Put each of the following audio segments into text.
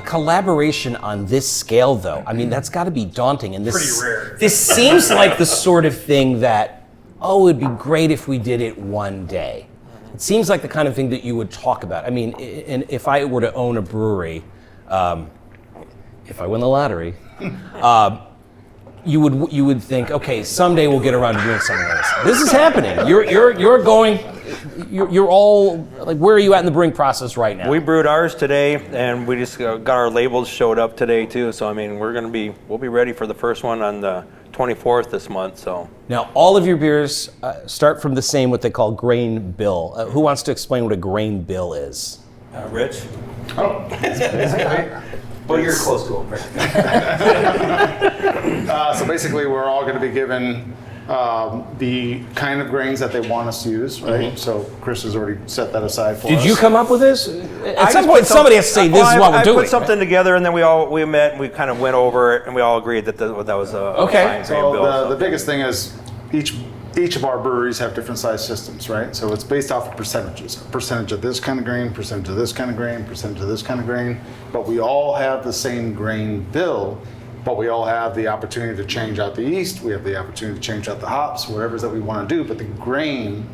a collaboration on this scale, though, I mean, that's got to be daunting. And pretty rare. This seems like the sort of thing that, it'd be great if we did it one day. It seems like the kind of thing that you would talk about. I mean, and if I were to own a brewery, if I win the lottery, you would think, okay, someday we'll get around to doing something like this. This is happening. You're all like, where are you at in the brewing process right now? We brewed ours today, and we just got our labels showed up today too. So I mean, we'll be ready for the first one on the 24th this month. So now all of your beers start from the same what they call grain bill. Who wants to explain what a grain bill is? Rich. Oh, basically. Well, you're close to them. So basically, we're all going to be given the kind of grains that they want us to use, right? Mm-hmm. So Chris has already set that aside for us. Did you come up with this? At some point, somebody has to say, this is what we're doing. I put something together, and then we met, and we kind of went over it, and we all agreed that that was a fine grain bill. So the biggest thing is each of our breweries have different size systems, right? So it's based off of percentages. A percentage of this kind of grain, percentage of this kind of grain, percentage of this kind of grain. But we all have the same grain bill, but we all have the opportunity to change out the yeast. We have the opportunity to change out the hops, whatever it is that we want to do. But the grain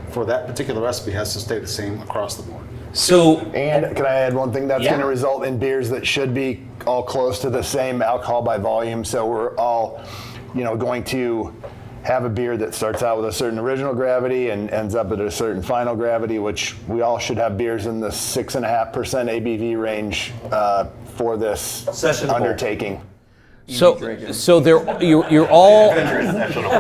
for that particular recipe has to stay the same across the board. So, and can I add one thing? That's going to result in beers that should be all close to the same alcohol by volume. So we're all, going to have a beer that starts out with a certain original gravity and ends up at a certain final gravity, which we all should have beers in the 6.5% ABV range for this undertaking. So you're all adventurous.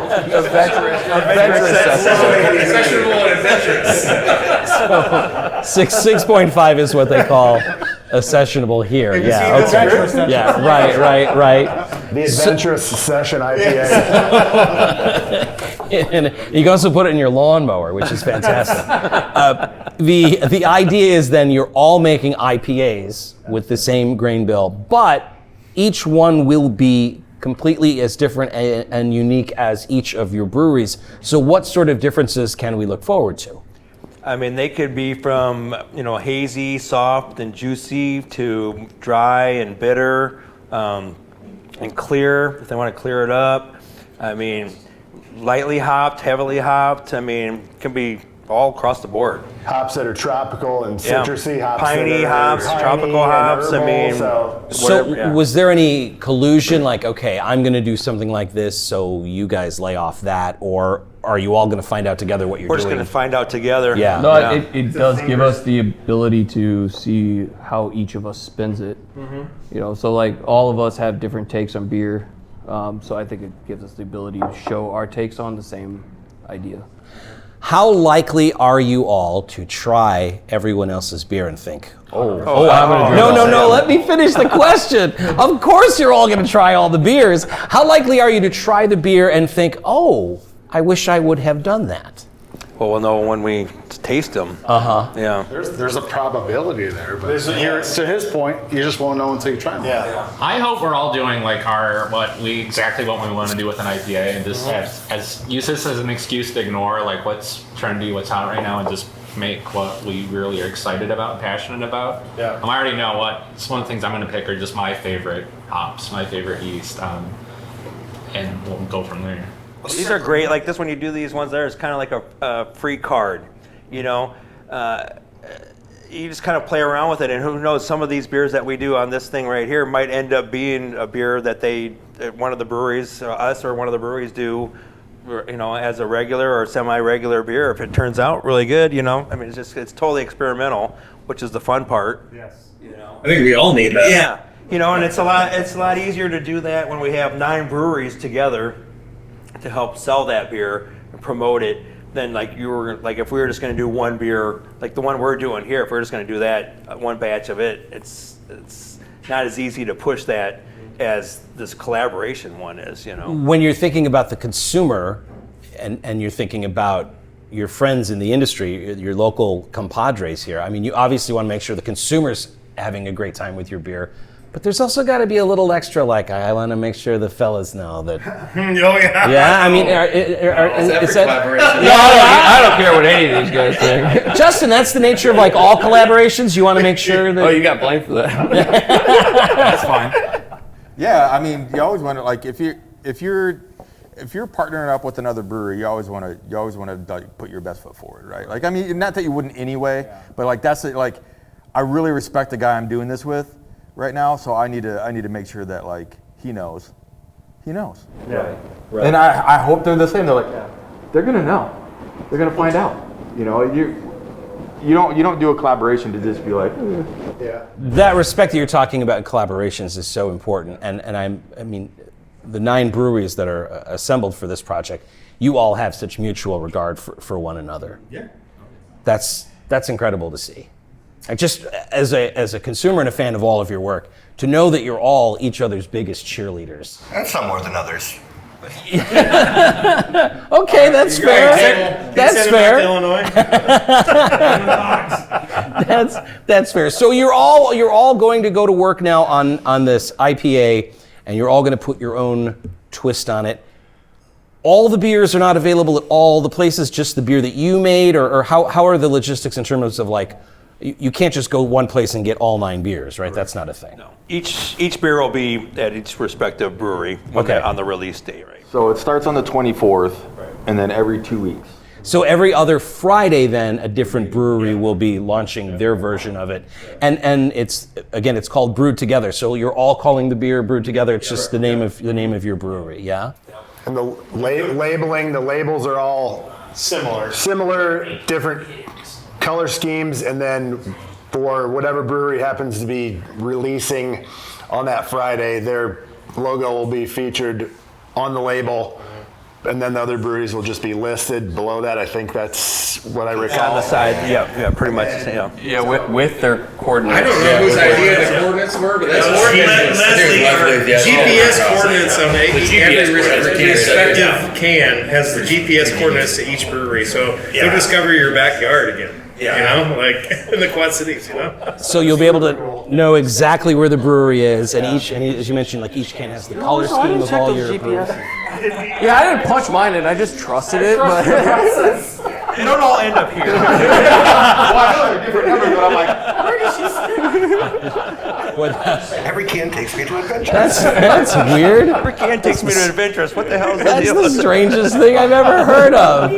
6.5 is what they call a sessionable here. Yeah. Okay. Yeah. Right. The adventurous session IPA. And you can also put it in your lawnmower, which is fantastic. The idea is then you're all making IPAs with the same grain bill, but each one will be completely as different and unique as each of your breweries. So what sort of differences can we look forward to? I mean, they could be from, hazy, soft, and juicy to dry and bitter, and clear, if they want to clear it up. I mean, lightly hopped, heavily hopped. I mean, it can be all across the board. Hops that are tropical and citrusy, hops piney hops, tropical hops. Herbal, I mean, so was there any collusion? Like, okay, I'm going to do something like this, so you guys lay off that, or are you all going to find out together what you're doing? We're just going to find out together. Yeah. No, it does give us the ability to see how each of us spins it. Mm-hmm. So like all of us have different takes on beer, so I think it gives us the ability to show our takes on the same idea. How likely are you all to try everyone else's beer and think, I'm going to drink No, let me finish the question. Of course you're all going to try all the beers. How likely are you to try the beer and think, I wish I would have done that? Well, we'll know when we taste them. Yeah. There's a probability there, but to his point, you just won't know until you try them. Yeah. I hope we're all doing like what we want to do with an IPA, and just use this as an excuse to ignore like what's trendy, what's hot right now, and just make what we really are excited about and passionate about. Yeah. I already know it's one of the things I'm going to pick are just my favorite hops, my favorite yeast, and we'll go from there. These are great. Like this, when you do these ones, it's kind of like a free card. You just kind of play around with it, and who knows? Some of these beers that we do on this thing right here might end up being a beer that one of the breweries, us or one of the breweries, do, as a regular or semi-regular beer. If it turns out really good, I mean, it's totally experimental, which is the fun part. Yes. I think we all need that. Yeah. And it's a lot easier to do that when we have 9 breweries together to help sell that beer and promote it than if we were just going to do one beer, like the one we're doing here. If we're just going to do that one batch of it, it's not as easy to push that as this collaboration one is. When you're thinking about the consumer, and you're thinking about your friends in the industry, your local compadres here. I mean, you obviously want to make sure the consumer's having a great time with your beer, But there's also got to be a little extra, like, I want to make sure the fellas know that. Oh yeah. Yeah, I mean, is that? I don't care what any of these guys think. Justin, that's the nature of like all collaborations. You want to make sure that. Oh, you got blamed for that. That's fine. Yeah, I mean, you always want to like if you're partnering up with another brewery, you always want to like, put your best foot forward, right? Like, I mean, not that you wouldn't anyway, but like that's it, like I really respect the guy I'm doing this with right now, so I need to make sure that like he knows. Yeah. Right. And I hope they're the same. They're like, they're gonna know. They're gonna find out. You know, you don't do a collaboration to just be like, That respect that you're talking about in collaborations is so important, and I mean, the 9 breweries that are assembled for this project, you all have such mutual regard for one another. Yeah. That's incredible to see. Like just as a consumer and a fan of all of your work, to know that you're all each other's biggest cheerleaders. And some more than others. Okay, that's fair. That's fair. Illinois. That's fair. So you're all going to go to work now on this IPA, and you're all going to put your own twist on it. All the beers are not available at all the places, just the beer that you made, or how are the logistics in terms of like, you can't just go one place and get all 9 beers, right? That's not a thing. No. Each beer will be at each respective brewery on the release date, right? so it starts on the 24th, and then every 2 weeks. So every other Friday, then a different brewery will be launching their version of it, and it's called Brewed Together. So you're all calling the beer Brewed Together. It's just the name of your brewery, yeah. And the labeling, the labels are all Similar. different color schemes, and then for whatever brewery happens to be releasing on that Friday, their logo will be featured on the label, and then the other breweries will just be listed below that. I think that's what I recall. On the side, yeah, pretty much. Yeah. Yeah, with their coordinates. I don't know whose idea the coordinates were, but that's Leslie, GPS coordinates on every respective can has the GPS coordinates to each brewery, so you'll discover your backyard again. Yeah. You know, like in the Quad Cities, you know? So you'll be able to know exactly where the brewery is, and as you mentioned, like each can has the color scheme of all your breweries. Yeah, I didn't punch mine in. I just trusted it. But They don't all end up here. Well, I know they're different numbers, but I'm like, where does she Every can takes me to adventure. That's weird. Every can takes me to adventures. What the hell is that That's deal? the strangest thing I've ever heard of.